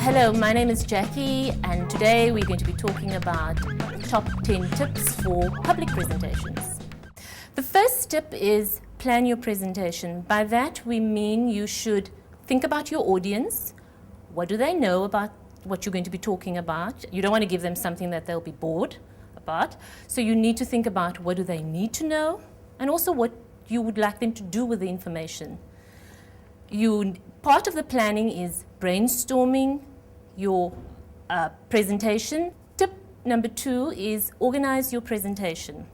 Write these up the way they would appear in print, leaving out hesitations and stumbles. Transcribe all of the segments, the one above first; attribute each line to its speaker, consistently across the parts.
Speaker 1: Hello, my name is Jackie, and today we're going to be talking about top 10 tips for public presentations. The first tip is plan your presentation. By that we mean you should think about your audience. What do they know about what you're going to be talking about? You don't want to give them something that they'll be bored about. So you need to think about what do they need to know, and also what you would like them to do with the information. Part of the planning is brainstorming your presentation. Tip number 2 is organize your presentation.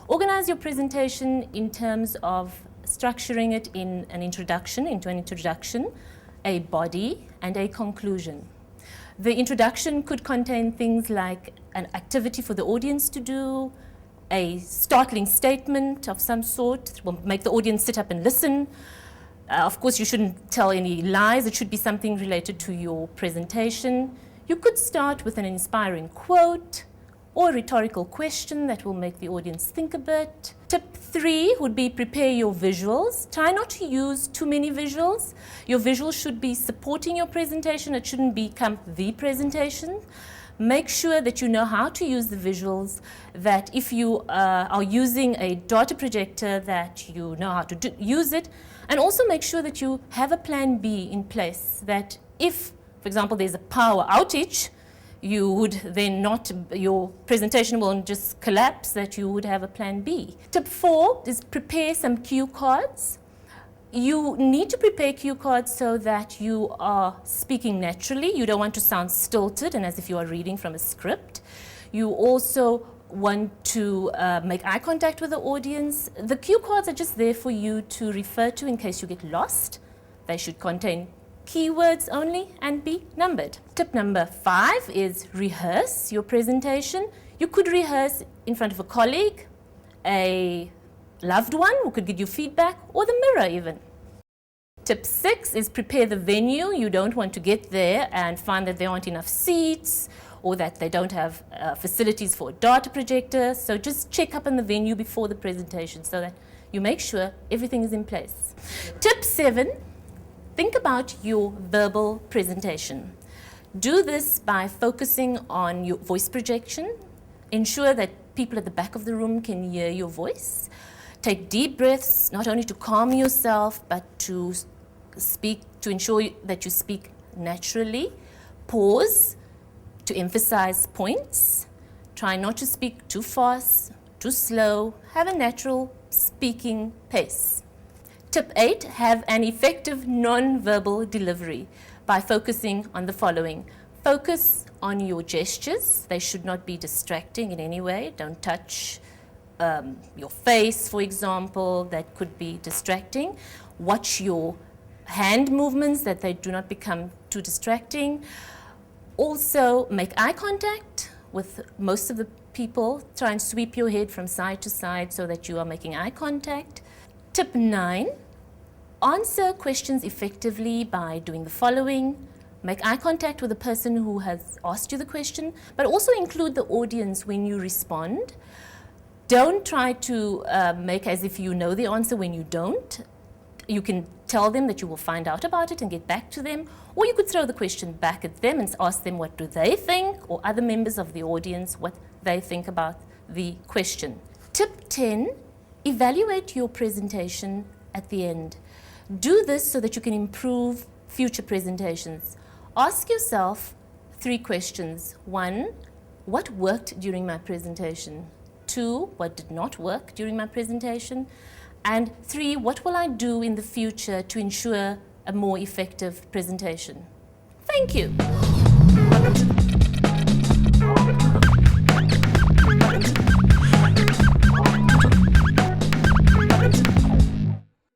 Speaker 1: Organize your presentation in terms of structuring it into an introduction, a body, and a conclusion. The introduction could contain things like an activity for the audience to do, a startling statement of some sort that will make the audience sit up and listen. Of course, you shouldn't tell any lies. It should be something related to your presentation. You could start with an inspiring quote or a rhetorical question that will make the audience think a bit. Tip 3 would be prepare your visuals. Try not to use too many visuals. Your visuals should be supporting your presentation. It shouldn't become the presentation. Make sure that you know how to use the visuals, that if you are using a data projector, that you know how to use it, and also make sure that you have a plan B in place, that if, for example, there's a power outage, you would then your presentation won't just collapse, that you would have a plan B. Tip 4 is prepare some cue cards. You need to prepare cue cards so that you are speaking naturally. You don't want to sound stilted and as if you are reading from a script. You also want to make eye contact with the audience. The cue cards are just there for you to refer to in case you get lost. They should contain keywords only and be numbered. Tip number 5 is rehearse your presentation. You could rehearse in front of a colleague, a loved one who could give you feedback, or the mirror even. Tip 6 is prepare the venue. You don't want to get there and find that there aren't enough seats or that they don't have facilities for a data projector. So just check up on the venue before the presentation so that you make sure everything is in place. Tip 7, think about your verbal presentation. Do this by focusing on your voice projection. Ensure that people at the back of the room can hear your voice. Take deep breaths, not only to calm yourself, but to ensure that you speak naturally. Pause to emphasize points. Try not to speak too fast, too slow. Have a natural speaking pace. Tip 8, have an effective non-verbal delivery by focusing on the following. Focus on your gestures. They should not be distracting in any way. Don't touch your face, for example. That could be distracting. Watch your hand movements, that they do not become too distracting. Also, make eye contact with most of the people. Try and sweep your head from side to side so that you are making eye contact. Tip 9, answer questions effectively by doing the following. Make eye contact with the person who has asked you the question, but also include the audience when you respond. Don't try to make as if you know the answer when you don't. You can tell them that you will find out about it and get back to them, or you could throw the question back at them and ask them what do they think, or other members of the audience what they think about the question. Tip 10, evaluate your presentation at the end. Do this so that you can improve future presentations. Ask yourself 3 questions. 1, what worked during my presentation? 2, what did not work during my presentation? And 3, what will I do in the future to ensure a more effective presentation? Thank you.